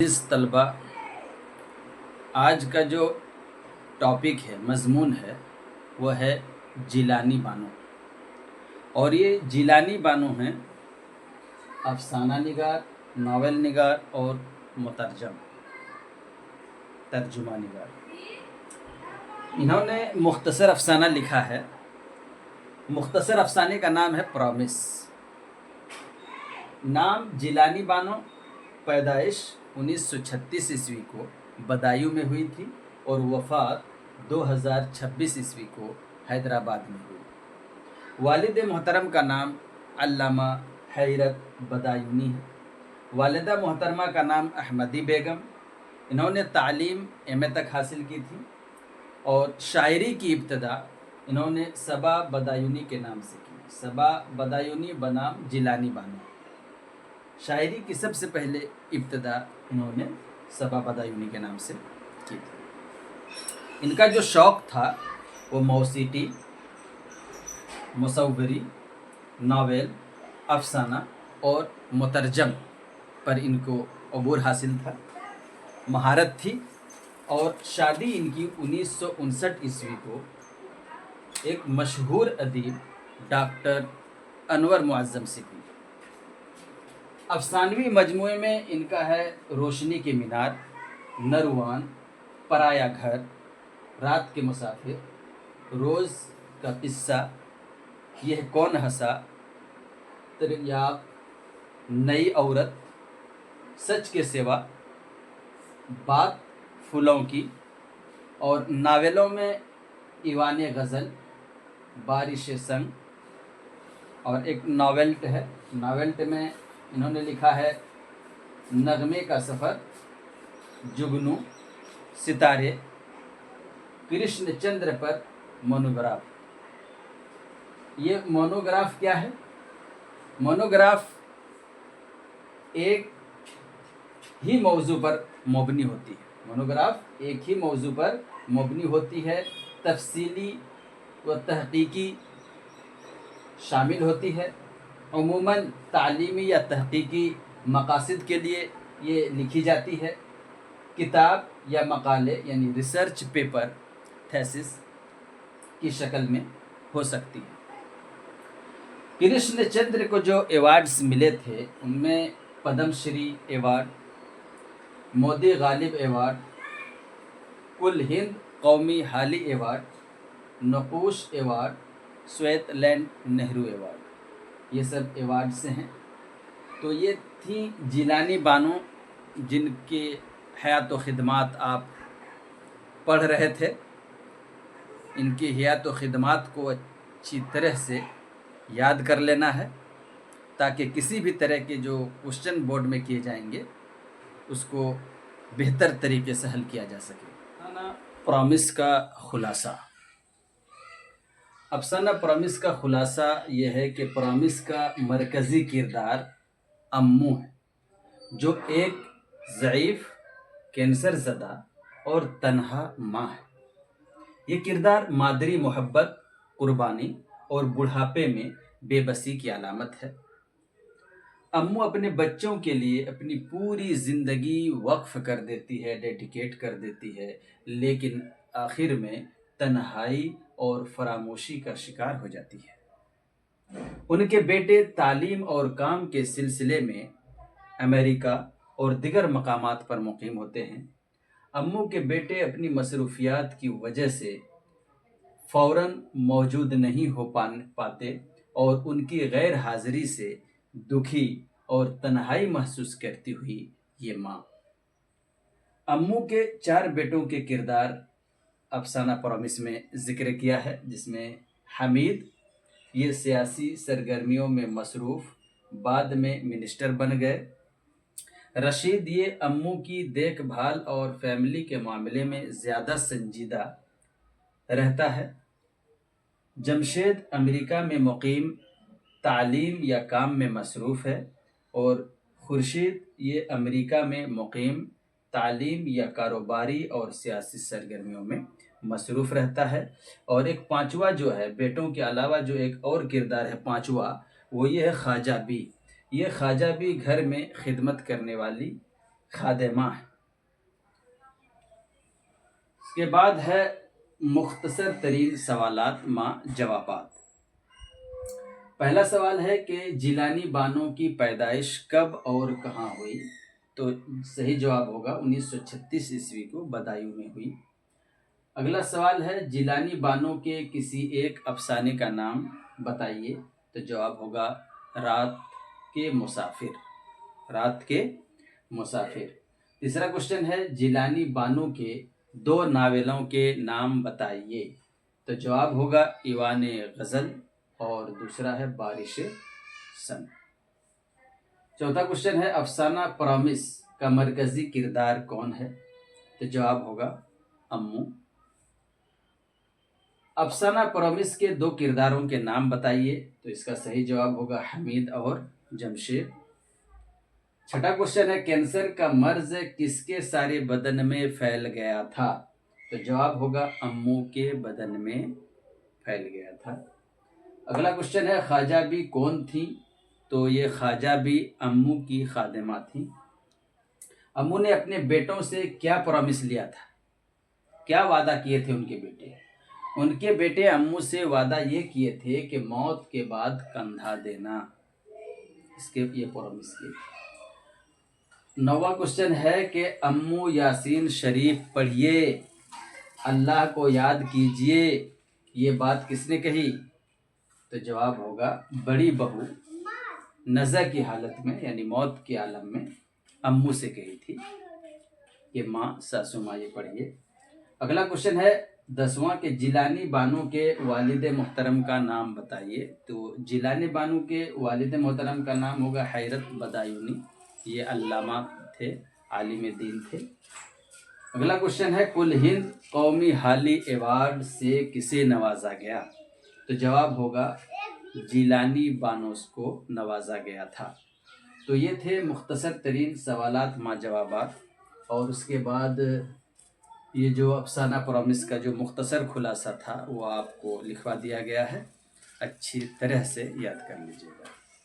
عزیز طلبہ، آج کا جو ٹاپک ہے، مضمون ہے، وہ ہے جیلانی بانو۔ اور یہ جیلانی بانو ہیں افسانہ نگار، ناول نگار اور ترجمہ نگار۔ انہوں نے مختصر افسانہ لکھا ہے۔ مختصر افسانے کا نام ہے پرامس۔ نام جیلانی بانو، پیدائش 1936 عیسوی کو بدایوں میں ہوئی تھی اور وفات 2026 عیسوی کو حیدرآباد میں ہوئی۔ والد محترم کا نام علامہ حیرت بدایونی ہے۔ والدہ محترمہ کا نام احمدی بیگم۔ انہوں نے تعلیم ایم اے تک حاصل کی تھی اور شاعری کی ابتدا انہوں نے صبا بدایونی کے نام سے کی۔ صبا بدایونی بنام جیلانی بانو۔ شاعری کی سب سے پہلے ابتدا انہوں نے صبا بدایونی کے نام سے کی تھی۔ ان کا جو شوق تھا وہ موسیقی، مصوری، ناول، افسانہ اور مترجم پر ان کو عبور حاصل تھا، مہارت تھی۔ اور شادی ان کی 1959 عیسوی کو ایک مشہور ادیب ڈاکٹر انور معظم سے کی۔ افسانوی مجموعے میں ان کا ہے روشنی کے مینار، نروان، پرایا گھر، رات کے مسافر، روز کا قصہ، یہ کون ہنسا، تریاق، نئی عورت، سچ کے سوا، بات پھولوں کی۔ اور ناولوں میں ایوان غزل، بارش سنگ، اور ایک ناولٹ ہے۔ ناولٹ میں انہوں نے لکھا ہے نغمے کا سفر، جگنو، ستارے، کرشن چندر پر مونوگراف۔ یہ مونوگراف کیا ہے؟ مونوگراف ایک ہی موضوع پر مبنی ہوتی ہے۔ مونوگراف ایک ہی موضوع پر مبنی ہوتی ہے، تفصیلی و تحقیقی شامل ہوتی ہے۔ عموماً تعلیمی یا تحقیقی مقاصد کے لیے یہ لکھی جاتی ہے۔ کتاب یا مقالے یعنی ریسرچ پیپر، تھیسس کی شکل میں ہو سکتی ہے۔ کرشن چندر کو جو ایوارڈز ملے تھے ان میں پدم شری ایوارڈ، مودی غالب ایوارڈ، کل ہند قومی Hali award, Naqoosh award, Soviet land Nehru award, یہ سب ایوارڈ سے ہیں۔ تو یہ تھیں جیلانی بانو، جن کے حیات و خدمات آپ پڑھ رہے تھے۔ ان کی حیات و خدمات کو اچھی طرح سے یاد کر لینا ہے تاکہ کسی بھی طرح کے جو کوشچن بورڈ میں کیے جائیں گے اس کو بہتر طریقے سے حل کیا جا سکے۔ افسانہ پرامس کا خلاصہ۔ افسانہ پرامس کا خلاصہ یہ ہے کہ پرامس کا مرکزی کردار امو ہے، جو ایک ضعیف، کینسر زدہ اور تنہا ماں ہے۔ یہ کردار مادری محبت، قربانی اور بڑھاپے میں بے بسی کی علامت ہے۔ امو اپنے بچوں کے لیے اپنی پوری زندگی وقف کر دیتی ہے، ڈیڈیکیٹ کر دیتی ہے، لیکن آخر میں تنہائی اور فراموشی کا شکار ہو جاتی ہے۔ ان کے بیٹے تعلیم اور کام کے سلسلے میں امریکہ اور دیگر مقامات پر مقیم ہوتے ہیں۔ امو کے بیٹے اپنی مصروفیات کی وجہ سے فوراً موجود نہیں ہو پاتے اور ان کی غیر حاضری سے دکھی اور تنہائی محسوس کرتی ہوئی یہ ماں۔ امو کے 4 بیٹوں کے کردار افسانہ پرامس میں ذکر کیا ہے، جس میں حمید، یہ سیاسی سرگرمیوں میں مصروف، بعد میں منسٹر بن گئے۔ رشید، یہ امو کی دیکھ بھال اور فیملی کے معاملے میں زیادہ سنجیدہ رہتا ہے۔ جمشید امریکہ میں مقیم، تعلیم یا کام میں مصروف ہے۔ اور خورشید، یہ امریکہ میں مقیم، تعلیم یا کاروباری اور سیاسی سرگرمیوں میں مصروف رہتا ہے۔ اور ایک 5واں جو ہے، بیٹوں کے علاوہ جو ایک اور کردار ہے 5واں، وہ یہ ہے خواجہ بی۔ یہ خواجہ بی گھر میں خدمت کرنے والی خادمہ ہے۔ اس کے بعد ہے مختصر ترین سوالات ما جوابات۔ پہلا سوال ہے کہ جیلانی بانو کی پیدائش کب اور کہاں ہوئی؟ تو صحیح جواب ہوگا 1936 عیسوی کو بدایوں میں ہوئی۔ اگلا سوال ہے جیلانی بانو کے کسی ایک افسانے کا نام بتائیے، تو جواب ہوگا رات کے مسافر، رات کے مسافر۔ تیسرا کوشچن ہے جیلانی بانو کے 2 ناولوں کے نام بتائیے، تو جواب ہوگا ایوان غزل اور دوسرا ہے بارش سن۔ چوتھا کوشچن ہے افسانہ پرامس کا مرکزی کردار کون ہے؟ تو جواب ہوگا امو۔ افسانہ پرامس کے 2 کرداروں کے نام بتائیے، تو اس کا صحیح جواب ہوگا حمید اور جمشید۔ چھٹا کوشچن ہے کینسر کا مرض کس کے سارے بدن میں پھیل گیا تھا؟ تو جواب ہوگا امو کے بدن میں پھیل گیا تھا۔ اگلا کوشچن ہے خواجہ بی کون تھی؟ تو یہ خواجہ بی امو کی خادمہ تھیں۔ امو نے اپنے بیٹوں سے کیا پرامس لیا تھا؟ کیا وعدہ کیے تھے ان کے بیٹے؟ ان کے بیٹے امو سے وعدہ یہ کیے تھے کہ موت کے بعد کندھا دینا، اس کے یہ پرامس کیے تھے۔ 9واں کوشچن ہے کہ امو یاسین شریف پڑھیے، اللہ کو یاد کیجئے، یہ بات کس نے کہی؟ تو جواب ہوگا بڑی بہو نزع کی حالت میں یعنی موت کے عالم میں امو سے کہی تھی کہ ماں ساسو ماں یہ پڑھیے۔ اگلا کوشچن ہے 10واں کہ جیلانی بانو کے والد محترم کا نام بتائیے، تو جیلانی بانو کے والد محترم کا نام ہوگا حیرت بدایونی، یہ علامہ تھے، عالم دین تھے۔ اگلا کوشچن ہے کل ہند قومی حالی ایوارڈ سے کسے نوازا گیا؟ تو جواب ہوگا جیلانی بانوس کو نوازا گیا تھا۔ تو یہ تھے مختصر ترین سوالات ما جوابات، اور اس کے بعد یہ جو افسانہ پرامس کا جو مختصر خلاصہ تھا وہ آپ کو لکھوا دیا گیا ہے، اچھی طرح سے یاد کر لیجیے گا۔